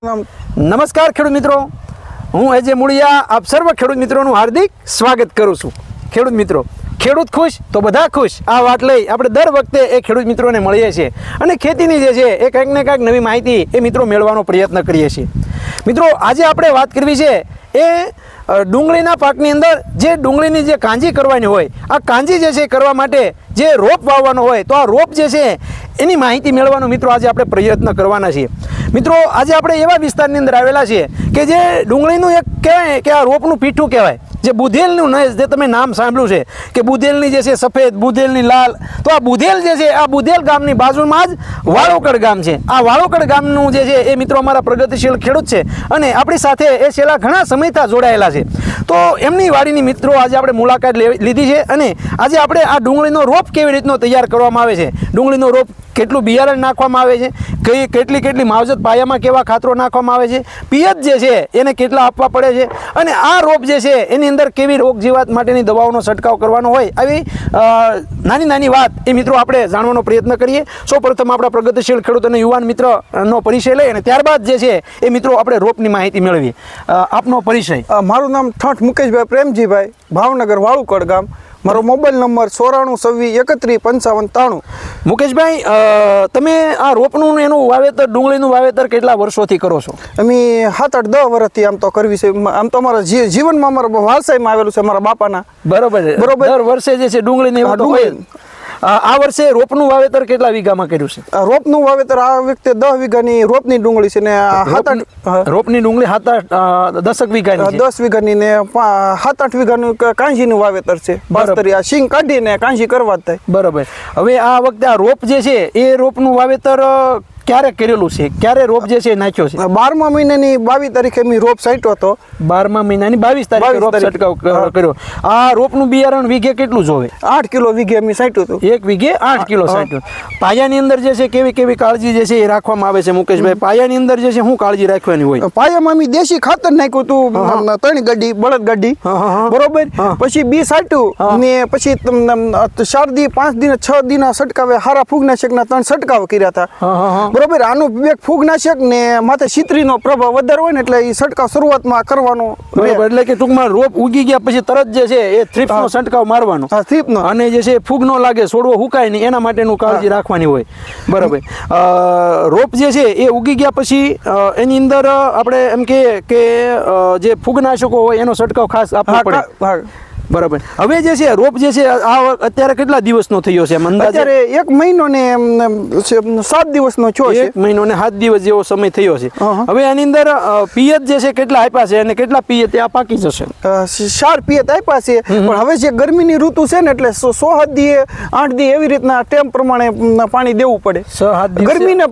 નમસ્કાર ખેડૂત મિત્રો, હું અજય મુળિયા આપ સર્વ ખેડૂત મિત્રોનું હાર્દિક સ્વાગત કરું છું। ખેડૂત મિત્રો, ખેડૂત ખુશ તો બધા ખુશ, આ વાત લઈ આપણે દર વખતે એ ખેડૂત મિત્રોને મળીએ છીએ અને ખેતીની જે છે એ કંઈક ને કંઈક નવી માહિતી એ મિત્રો મેળવવાનો પ્રયત્ન કરીએ છીએ। મિત્રો, આજે આપણે વાત કરવી છે એ ડુંગળીના પાકની અંદર જે ડુંગળીની જે કાંજી કરવાની હોય, આ કાંજી જે છે કરવા માટે જે રોપ વાવવાનો હોય તો આ રોપ જે છે એની માહિતી મેળવવાનો મિત્રો આજે આપણે પ્રયત્ન કરવાના છીએ। મિત્રો, આજે આપણે એવા વિસ્તારની અંદર આવેલા છીએ કે જે ડુંગળીનું એક કહેવાય કે આ રોપનું પીઠું કહેવાય, જે બુધેલનું જે તમે નામ સાંભળ્યું છે કે બુધેલની જે છે સફેદ, બુધેલની લાલ, તો આ બુધેલ જે છે આ બુધેલ ગામની બાજુમાં જ વાળોકડ ગામ છે। આ વાળોકડ ગામનું જે છે એ મિત્રો અમારા પ્રગતિશીલ ખેડૂત છે અને આપણી સાથે એ છેલ્લા ઘણા સમયથી જોડાયેલા છે। તો એમની વાડીની મિત્રો આજે આપણે મુલાકાત લીધી છે અને આજે આપણે આ ડુંગળીનો રોપ કેવી રીતનો તૈયાર કરવામાં આવે છે, ડુંગળીનો રોપ કેટલું બિયારણ નાખવામાં આવે છે, કેટલી માવજત પાયામાં કેવા ખાતરો નાખવામાં આવે છે, પિયત જે છે એને કેટલા આપવા પડે છે અને આ રોપ જે છે એની અંદર કેવી રોગ જીવાત માટેની દવાઓનો છંટકાવ કરવાનો હોય, આવી નાની વાત એ મિત્રો આપણે જાણવાનો પ્રયત્ન કરીએ। સૌપ્રથમ આપણા પ્રગતિશીલ ખેડૂત અને યુવાન મિત્રનો પરિચય લઈ અને ત્યારબાદ જે છે એ મિત્રો આપણે રોપની માહિતી મેળવીએ। આપનો પરિચય? મારું નામ ઠાઠ મુકેશભાઈ પ્રેમજીભાઈ, ભાવનગર વાળુકડ ગામ। મારો મોબાઈલ નંબર 9426315593। મુકેશભાઈ, તમે આ રોપનું એનું વાવેતર, ડુંગળીનું વાવેતર કેટલા વર્ષોથી કરો છો? અમે 7-8-10 વર્ષથી આમ તો કરવી છે। આમ તો અમારા જીવનમાં અમારા વારસાઈમાં આવેલું છે મારા બાપાના। બરોબર। દર વર્ષે જે છે ડુંગળીને આ વર્ષે રોપનું વાવેતર કેટલા વીઘામાં કર્યું છે? રોપનું વાવેતર આ વખતે 10 વીઘાની રોપની ડુંગળી છે ને રોપની ડુંગળી 10 વીઘાની 10 વીઘાની ને 7-8 વીઘાનું કાંજીનું વાવેતર છે। બાસ્તરી આ સિંગ કાઢીને કાંજી કરવા જ થાય। બરોબર। હવે આ વખતે આ રોપ જે છે એ રોપનું વાવેતર ક્યારે કરેલું છે, ક્યારે રોપ જે છે નાખ્યો છે? 12મા મહિનાની 22 તારીખે મેં રોપ સાઈટ્યો હતો। 12મા મહિનાની 22 તારીખે રોપ છંટકાવ કર્યો। આ રોપનું બિયારણ વીઘે કેટલું જોવે? 8 કિલો વીઘે મેં સાઈટ્યું હતું। એક વીઘે 8 કિલો સાઈટ્યું। પાયાની અંદર જે છે કેવી કાળજી જે છે એ રાખવામાં આવે છે મુકેશભાઈ? પાયાની અંદર જે છે શું કાળજી રાખવાની હોય? પાયામાં મેં દેશી ખાતર નાખ્યું હતું, 3 ગાડી બળદ ગાડી, બરોબર। પછી બી સાટ્યું ને પછી 4 દી 5 દિન 6 દિન છંટકાવે હારા ફૂગનાશકના 3 છંટકાવ કર્યા હતા, બરોબર। આનું એક ફૂગનાશક ને માથે છિત્રીનો પ્રભાવ વધારે હોય ને એટલે એ છંટકાવ શરૂઆતમાં કરવાનો, બરોબર। એટલે કે ટૂંકમાં રોપ ઉગી ગયા પછી તરત જે છે એ થ્રીપ્સનો છંટકાવ મારવાનો, થ્રીપનો, અને જે છે ફૂગ નો લાગે, છોડવો હુકાય નહીં એના માટેનું કાળજી રાખવાની હોય, બરોબર। રોપ જે છે એ ઉગી ગયા પછી એની અંદર આપણે એમ કે જે ફૂગનાશકો હોય એનો છંટકાવ ખાસ આપવો પડે, બરાબર। હવે જે છે રોપ જે છે આ અત્યારે કેટલા દિવસનો થયો છે? અત્યારે 1 મહિનો ને 7 દિવસનો થયો છે। 1 મહિનો ને 7 દિવસ જેવો સમય થયો છે। હવે આની અંદર પિયત જે છે કેટલા આપ્યા છે અને કેટલા પિયત આ પાકી જશે? 4 પિયત આપ્યા છે, પણ હવે જે ગરમીની ઋતુ છે ને એટલે 6-7 દી 8 દી એવી રીતના ટેમ પ્રમાણે પાણી દેવું પડે। 6-7 દી ગરમીને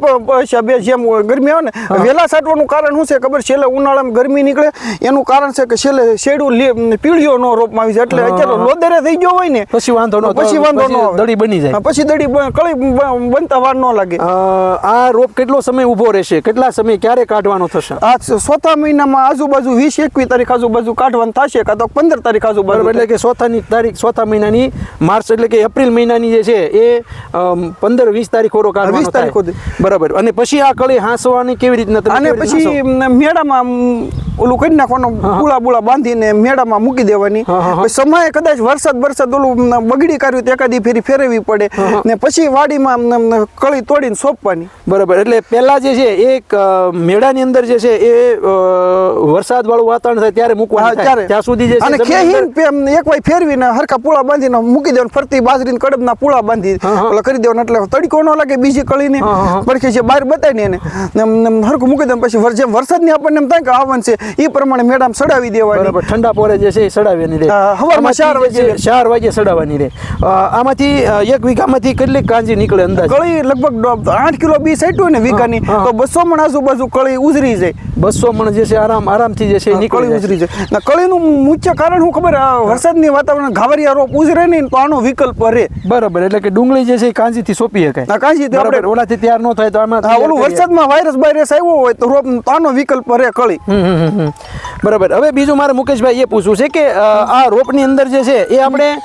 બે જેમ ગરમી આવે ને વહેલા છાંટવાનું કારણ શું છે ખબર? છેલ્લે ઉનાળામાં ગરમી નીકળે એનું કારણ છે કે છેલ્લે શેડું પીળીઓ નો રોપમાં આવી જાય, એટલે અત્યારે લોદરે થઈ ગયો હોય ને પછી વાંધો ન દડી બની જાય, પછી દડી કળી બનતા વાર ન લાગે। આ રોપ કેટલો સમય ઊભો રહેશે, કેટલા સમય ક્યારે કાઢવાનો થશે? આ 4થા મહિનામાં આજુબાજુ 20-21 તારીખ આજુબાજુ કાઢવાનું થશે, કાં તો 15 તારીખ આજુબાજુ, એટલે કે 4થા મહિનાની માર્ચ એટલે કે એપ્રિલ મહિનાની જે છે એ 15-20 તારીખ ઓરો કાઢવાનો થાય, બરાબર। અને પછી આ કળી હાંસવાની કેવી રીતના? અને પછી મેળામાં ઓલું કરી નાખવાનું, પૂળા બાંધીને મેળામાં મૂકી દેવાની। સમયે કદાચ વરસાદ ઓલું બગડી કર્યું તો એકાદી ફેરી ફેરવવી પડે ને પછી વાડીમાં કળી તોડીને સોંપવાની, બરાબર। એટલે પહેલા જે છે એક મેળાની અંદર જે છે એ વરસાદ વાળું વાતાવરણ થાય ત્યારે મૂકવાનું, ત્યાં સુધી જે અને ખેહીન એક વાર ફેરવીને હરખા પૂળા બાંધીને મૂકી દેવાનું, ફરતી બાજરીના કડબના પૂળા બાંધી કરી દેવાનું, એટલે તડકો ન લાગે બીજી કળીને પડખે છે બહાર બતાવીને એને હરખું મૂકી દેવાનું। પછી જેમ વરસાદની આપણને એમ થાય કે આવવાનું છે એ પ્રમાણે મેળામાં સડાવી દેવાની, બરાબર। ઠંડા પોરે જે છે એ સડાવી દે, સવારમાં 4 વાગે સડાવવાની રહે। આમાંથી 1 વીઘામાંથી કેટલી કાંજી નીકળે અંદાજ? કળી લગભગ 8 કિલો બી સાઈટ્યું ને વીઘાની તો 200 મણ આજુબાજુ કળી ઉજરી જાય। 200 મણ જે છે આરામથી જે છે કળી ઉજરી જાય। કળીનું મુખ્ય કારણ શું ખબર? વરસાદની વાતાવરણ ઘાવરિયા રોપ ઉજરે નહીં તો આનો વિકલ્પ રહે, બરાબર। એટલે કે ડુંગળી જે છે એ કાંજીથી સોંપી શકાય, કાંજીથી આપણે ઓલાથી તૈયાર ન થાય તો આમાં ઓલું વરસાદમાં વાયરસ આવ્યો હોય તો રોપ આનો વિકલ્પ રહે કળી, બરાબર। હવે બીજું મારે મુકેશભાઈ એ પૂછવું છે કે આ રોપની અંદર જે છે એ આપણે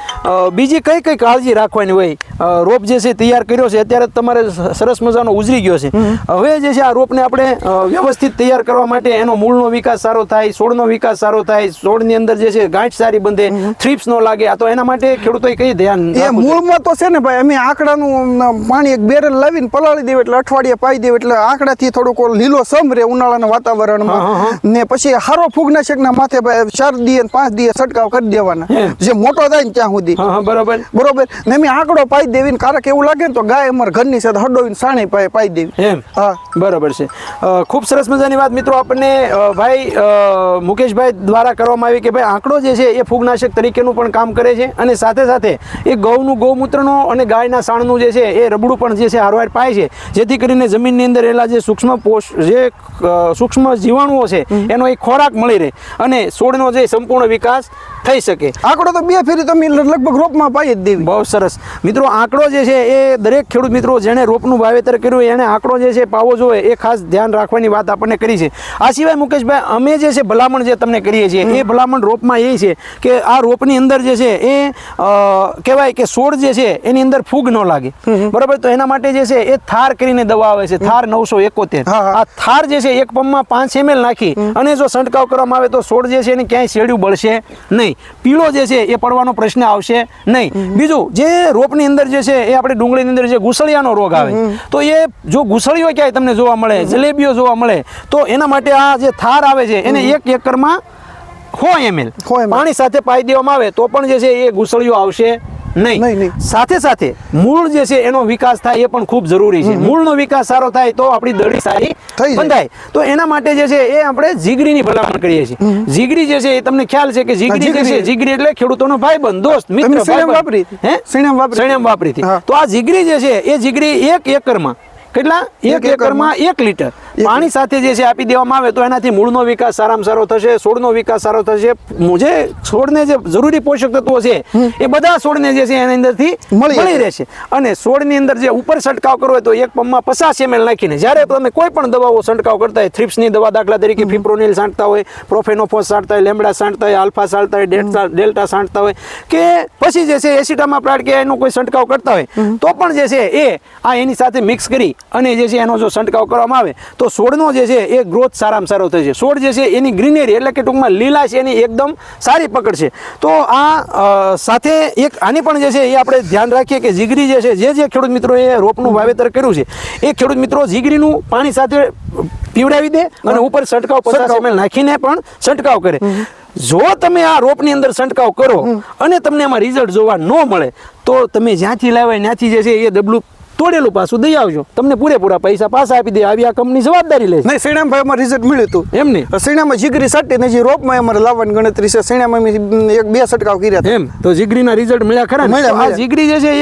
બીજી કઈ કઈ કાળજી રાખવાની હોય? રોપ જે છે તૈયાર કર્યો છે, અત્યારે તમારે સરસ મજાનો ઉજરી ગયો છે. હવે જે છે આ રોપને આપણે વ્યવસ્થિત તૈયાર કરવા માટે એનો મૂળનો વિકાસ સારો થાય, છોડનો વિકાસ સારો થાય, છોડની અંદર જે છે ગાંઠ સારી બંધે, થ્રીપ્સ ન લાગે. આ તો એના માટે ખેડૂતોએ કઈ ધ્યાન એ મૂળમાં તો છે ને ભાઈ, અમે આંકડાનું પાણી એક બેરલ લાવીને પલાળી દેવું એટલે અઠવાડિયે પાઈ દેવું એટલે આંકડાથી થોડુંક લીલો સમ રહે ઉનાળાના વાતાવરણમાં. ને પછી હારો ફૂગનાશકના માથે ભાઈ 4 દી અને 5 દી છંટકાવ કરી દેવાના, જે મોટો થાય ને ત્યાં સુધી. બરોબર. ને અમે આંકડો પાઈ દેવી ને કારક એવું લાગે ને તો ગાય અમારા ઘરની સાથે હડોવીને સાણે પાઈ દેવી. એમ? હા, બરોબર છે. ખૂબ સરસ મજાની વાત મિત્રો આપણને ભાઈ મુકેશભાઈ દ્વારા કરવામાં આવી કે ભાઈ આંકડો જે છે એ ફૂગનાશક તરીકેનું પણ કામ કરે છે, અને સાથે સાથે એ ગૌમૂત્રનો અને ગાયના સાણનું જે છે એ રબડું પણ જે છે હારવાર પાય છે, જેથી કરીને જમીનની અંદર રહેલા જે સૂક્ષ્મ જીવાણુઓ છે એનો એક ખોરાક મળી રહે અને છોડનો જે સંપૂર્ણ વિકાસ થઈ શકે. આંકડો તો 2 ફેરી તમે લગભગ રોપમાં પાઈ જ દેવી. બહુ સરસ મિત્રો. આંકડો જે છે એ દરેક ખેડૂત મિત્રો જેણે રોપનું વાવેતર કર્યું એને આંકડો જે છે પાવો જોઈએ, એ ખાસ ધ્યાન રાખવાની વાત આપણને કરી છે. આ સિવાય મુકેશભાઈ અમે જે છે ભલામણ જે તમને કરીએ છીએ એ ભલામણ રોપમાં એ છે કે આ રોપની અંદર જે છે એ કહેવાય કે છોડ જે છે એની અંદર ફૂગ ન લાગે. બરાબર? તો એના માટે જે છે એ થાર કરીને દવા આવે છે, થાર 971. આ થાર જે છે એક પંપમાં 5 ml નાખી અને જો છંટકાવ કરવામાં આવે તો છોડ જે છે એને ક્યાંય શેડ્યું બળશે નહીં, પીળો જે છે એ પડવાનો પ્રશ્ન આવશે નહીં. બીજું, જે રોપની અંદર જે છે એ આપણે ડુંગળીની અંદર જે ગુસળિયાનો રોગ આવે તો એ જો ગુસળીઓ ક્યાંય તમને જોવા મળે, જલેબીઓ જોવા મળે, તો એના માટે આ જે થાર આવે છે એને 1 એકરમાં 100 ml પાણી સાથે પાઈ દેવામાં આવે તો પણ જે છે એ ગુસળીઓ આવશે નહીં. સાથે સાથે મૂળ જે છે એનો વિકાસ થાય એ પણ ખૂબ જરૂરી છે. મૂળનો વિકાસ સારો થાય તો આપણી દળી સારી બંધાય. તો એના માટે જે છે એ આપણે જીગરીની ભલામણ કરીએ છીએ. જીગરી જે છે એ તમને ખ્યાલ છે કે જીગરી જે છે, જીગરી એટલે ખેડૂતોનો ભાઈબંધ, દોસ્ત, મિત્ર. સણેમ વાપરી. તો આ જીગરી જે છે એ જીગરી 1 એકરમાં કેટલા? 1 એકરમાં 1 લીટર પાણી સાથે જે છે આપી દેવામાં આવે તો એનાથી મૂળનો વિકાસ સારામાં સારો થશે, છોડનો વિકાસ સારો થશે. જે છોડને જે જરૂરી પોષક તત્વો છે એ બધા છોડને જે છે એની અંદરથી મળી રહેશે. અને છોડની અંદર જે ઉપર છંટકાવ કરવો હોય તો એક પંપમાં 50 ml નાખીને જ્યારે તમે કોઈ પણ દવાઓ છંટકાવ કરતા હોય, થ્રિપ્સની દવા દાખલા તરીકે ફિપ્રોનિલ છાંટતા હોય, પ્રોફેનોફોસ છાંટતા હોય, લેમ્બડા છાંટતા હોય, આલ્ફા છાંટતા હોય, ડેલ્ટા છાંટતા હોય, કે પછી જે છે એસિટામાપ્રાડ કે એનો કોઈ છંટકાવ કરતા હોય તો પણ જે છે એ આ એની સાથે મિક્સ કરી અને જે છે એનો જો છંટકાવ કરવામાં આવે તો છોડનો જે છે એ ગ્રોથ સારામાં સારો થશે. છોડ જે છે એની ગ્રીનરી એટલે કે ટૂંકમાં લીલાશ એની એકદમ સારી પકડશે. તો આ સાથે એક આની પણ જે છે એ આપણે ધ્યાન રાખીએ કે જીગરી જે છે જે ખેડૂત મિત્રોએ રોપનું વાવેતર કર્યું છે એ ખેડૂત મિત્રો જીગરીનું પાણી સાથે પીવડાવી દે અને ઉપર છંટકાવ 50 ml નાખીને પણ છંટકાવ કરે. જો તમે આ રોપની અંદર છંટકાવ કરો અને તમને એમાં રિઝલ્ટ જોવા ન મળે તો તમે જ્યાંથી લાવ્યા ત્યાંથી જે છે એ ડબલું તોડેલું પાછું દઈ આવજો, તમને પૂરેપૂરા પૈસા પાછા આપી દે. આવી આ કંપની જવાબદારી લે. નહીં, શેણામાં અમારે રિઝલ્ટ મળ્યું હતું. એમ નહીં, શેણામાં જીગરી સાટી ને જે રોપમાં અમારે લાવવાની ગણતરી છે. શેણામાં અમે 1-2 છંટકાવ કર્યા હતા. એમ તો જીગરીના રિઝલ્ટ મળ્યા ખરા? આ જીગરી જે છે એ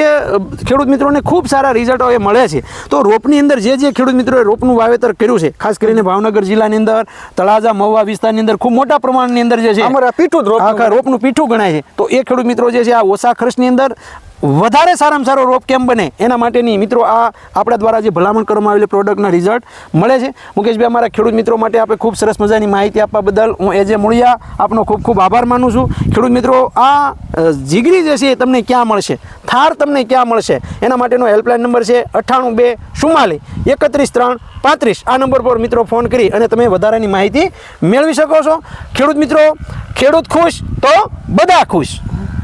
ખેડૂત મિત્રોને ખૂબ સારા રિઝલ્ટો એ મળે છે. તો રોપની અંદર જે ખેડૂત મિત્રોએ રોપનું વાવેતર કર્યું છે, ખાસ કરીને ભાવનગર જિલ્લાની અંદર તળાજા મહુવા વિસ્તારની અંદર ખૂબ મોટા પ્રમાણની અંદર જે છે અમારા પીઠું આખા રોપનું પીઠું ગણાય છે. તો એ ખેડૂત મિત્રો જે છે આ ઓછા ખર્ચની અંદર વધારે સારામાં સારો રોપ કેમ બને એના માટેની મિત્રો આ આપણા દ્વારા જે ભલામણ કરવામાં આવેલી પ્રોડક્ટના રિઝલ્ટ મળે છે. મુકેશભાઈ, અમારા ખેડૂત મિત્રો માટે આપણે ખૂબ સરસ મજાની માહિતી આપવા બદલ હું એજે મુળિયા આપનો ખૂબ ખૂબ આભાર માનું છું. ખેડૂત મિત્રો, આ જીગરી જે છે એ તમને ક્યાં મળશે, થાર તમને ક્યાં મળશે, એના માટેનો હેલ્પલાઇન નંબર છે 98 2 44 31 3 35. આ નંબર પર મિત્રો ફોન કરી અને તમે વધારાની માહિતી મેળવી શકો છો. ખેડૂત મિત્રો, ખેડૂત ખુશ તો બધા ખુશ.